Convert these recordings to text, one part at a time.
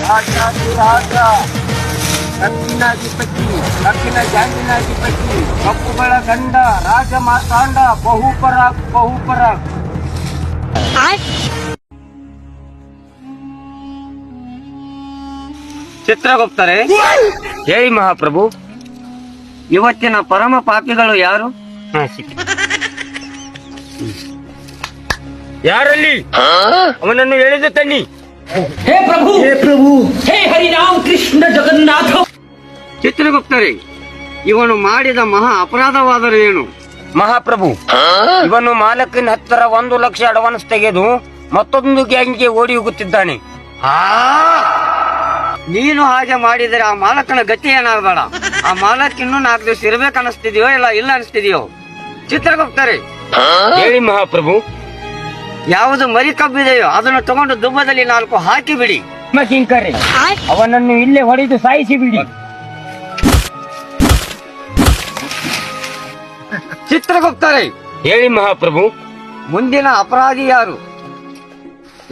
ರಾಜ ಕಬ್ಬಿನಾಧಿಪತಿ ಕಬ್ಬಿನ ಜಾಂಗಿನಾಧಿಪತಿ ಕಪ್ಪುಗಳ ಗಂಡ ರಾಜ ಮಾತಾಂಡ ಬಹುಪರಾಗ್ ಚಿತ್ರಗುಪ್ತರೇ, ಹೇಳಿ ಮಹಾಪ್ರಭು. ಇವತ್ತಿನ ಪರಮ ಪಾಪಿಗಳು ಯಾರು? ಯಾರಲ್ಲಿ? ಅವನನ್ನು ಎಳೆದು ತನ್ನಿ. हे प्रभु हे हरिनाम कृष्ण जगन्नाथ. ಚಿತ್ರಗುಪ್ತರೇ, ಇವನು ಮಾಡಿದ ಮಹಾ ಅಪರಾಧವಾದರೂ ಏನು? ಮಹಾಪ್ರಭು, ಇವನು ಮಾಲಕಿನ ಹತ್ತಿರ 1 ಲಕ್ಷ ಅಡ್ವಾನ್ಸ್ ತೆಗೆದು ಮತ್ತೊಂದು ಗ್ಯಾಂಗ್ಗೆ ಓಡಿ ಹೋಗುತ್ತಿದ್ದಾನೆ. ನೀನು ಹಾಗೆ ಮಾಡಿದರೆ ಆ ಮಾಲಕನ ಗತಿ ಏನಾಗಬೇಡ. ಆ ಮಾಲಕ್ ಇನ್ನೂ 4 ದಿವಸ ಇರ್ಬೇಕನ್ನಿಸ್ತಿದೆಯೋ ಇಲ್ಲ ಅನಿಸ್ತಿದೆಯೋ? ಚಿತ್ರಗುಪ್ತರೇ, ಹೇಳಿ ಮಹಾಪ್ರಭು. ಯಾವುದು ಮರಿ ಕಬ್ಬಿದೆಯೋ ಅದನ್ನು ತಗೊಂಡು ದುಬ್ಬದಲ್ಲಿ 4 ಹಾಕಿ ಬಿಡಿ. ಕಿಂಕರೆ, ಅವನನ್ನು ಇಲ್ಲೇ ಹೊಡೆದು ಸಾಯಿಸಿ ಬಿಡಿ. ಚಿತ್ರಗುಪ್ತರೇ, ಹೇಳಿ ಮಹಾಪ್ರಭು. ಮುಂದಿನ ಅಪರಾಧಿ ಯಾರು?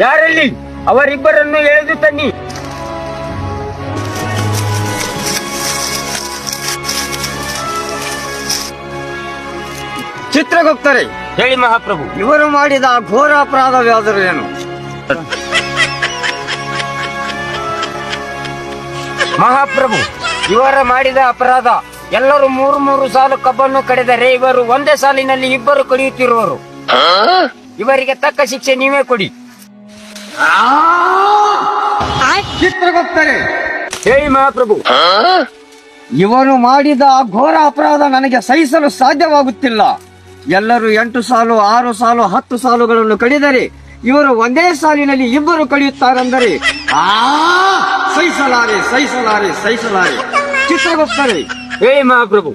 ಯಾರಲ್ಲಿ? ಅವರಿಬ್ಬರನ್ನು ಎಳೆದು ತನ್ನಿ. ಚಿತ್ರಗುಪ್ತರೇ, ಹೇಳಿ ಮಹಾಪ್ರಭು. ಇವರು ಮಾಡಿದ ಘೋರ ಅಪರಾಧವಾದರೂ ಏನು? ಮಹಾಪ್ರಭು, ಇವರ ಮಾಡಿದ ಅಪರಾಧ ಎಲ್ಲರೂ 3 ಸಾಲು ಕಬ್ಬನ್ನು ಕಡಿದರೆ ಇವರು ಒಂದೇ ಸಾಲಿನಲ್ಲಿ ಇಬ್ಬರು ಕಡಿಯುತ್ತಿರುವರು. ಇವರಿಗೆ ತಕ್ಕ ಶಿಕ್ಷೆ ನೀವೇ ಕೊಡಿ. ಚಿತ್ರಗುಪ್ತರೇ, ಹೇಳಿ ಮಹಾಪ್ರಭು. ಇವನು ಮಾಡಿದ ಘೋರ ಅಪರಾಧ ನನಗೆ ಸಹಿಸಲು ಸಾಧ್ಯವಾಗುತ್ತಿಲ್ಲ. ಎಲ್ಲರೂ 8 ಸಾಲು 6 ಸಾಲು 10 ಸಾಲುಗಳನ್ನು ಕಡಿದರೆ ಇವರು ಒಂದೇ ಸಾಲಿನಲ್ಲಿ ಇಬ್ಬರು ಕಡಿಯುತ್ತಾರೆಂದರೆ ಸಹಿಸಲಾರೆ. ಚಿತ್ರಗುಪ್ತರೇ, ಹೇಳಿ ಮಹಾಪ್ರಭು.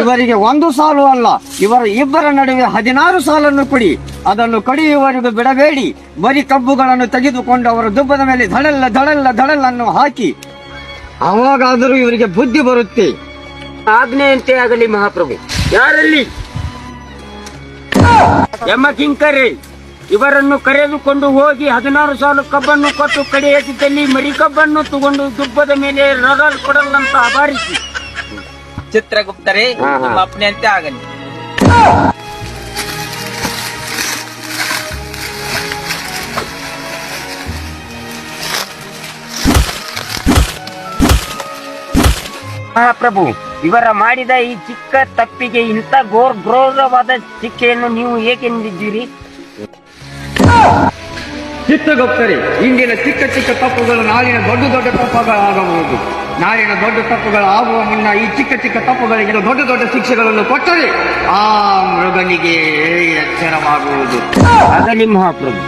ಇವರಿಗೆ 1 ಸಾಲು ಅಲ್ಲ, ಇವರ ಇಬ್ಬರ ನಡುವೆ 16 ಸಾಲನ್ನು ಕೊಡಿ. ಅದನ್ನು ಕಡಿಯುವವರೆಗೂ ಬಿಡಬೇಡಿ. ಬರೀ ಕಬ್ಬುಗಳನ್ನು ತೆಗೆದುಕೊಂಡು ಅವರ ದುಬ್ಬದ ಮೇಲೆ ಧಡಲ್ಲನ್ನು ಹಾಕಿ. ಅವಾಗಾದರೂ ಇವರಿಗೆ ಬುದ್ಧಿ ಬರುತ್ತೆ. ಆಜ್ಞೆಯಂತೆ ಆಗಲಿ ಮಹಾಪ್ರಭು. ಯಾರಲ್ಲಿ? ಎಮ್ಮ ಕಿಂಕರೆ, ಇವರನ್ನು ಕರೆದುಕೊಂಡು ಹೋಗಿ 16 ಸಾಲು ಕಬ್ಬನ್ನು ಕೊಟ್ಟು ಕಡಿಯದಿದ್ದಲ್ಲಿ ಮರಿ ಕಬ್ಬನ್ನು ತಗೊಂಡು ದುಬ್ಬದ ಮೇಲೆ ರಗಲ್ ಕೊಡಲಂತ ಅಬಾರಿಸಿ. ಚಿತ್ರಗುಪ್ತರೇ, ನಿಮ್ಮ ಅಪ್ಪನೆಯಂತೆ ಆಗಲಿ. ಮಹಾಪ್ರಭು, ಇವರ ಮಾಡಿದ ಈ ಚಿಕ್ಕ ತಪ್ಪಿಗೆ ಇಂಥ ಘೋರವಾದ ಶಿಕ್ಷೆಯನ್ನು ನೀವು ಏಕೆ ನೀಡಿದ್ದೀರಿ? ಚಿತ್ರಗುಪ್ತರೇ, ಇಂದಿನ ಚಿಕ್ಕ ತಪ್ಪುಗಳು ನಾಳಿನ ದೊಡ್ಡ ತಪ್ಪುಗಳಾಗಬಹುದು. ನಾಳಿನ ದೊಡ್ಡ ತಪ್ಪುಗಳಾಗುವ ಮುನ್ನ ಈ ಚಿಕ್ಕ ತಪ್ಪುಗಳಿಗೆ ದೊಡ್ಡ ಶಿಕ್ಷೆಗಳನ್ನು ಕೊಟ್ಟರೆ ಆ ಮೃಗನಿಗೆ ಎಚ್ಚರವಾಗುವುದು. ಆಗಲಿ ಮಹಾಪ್ರಭು.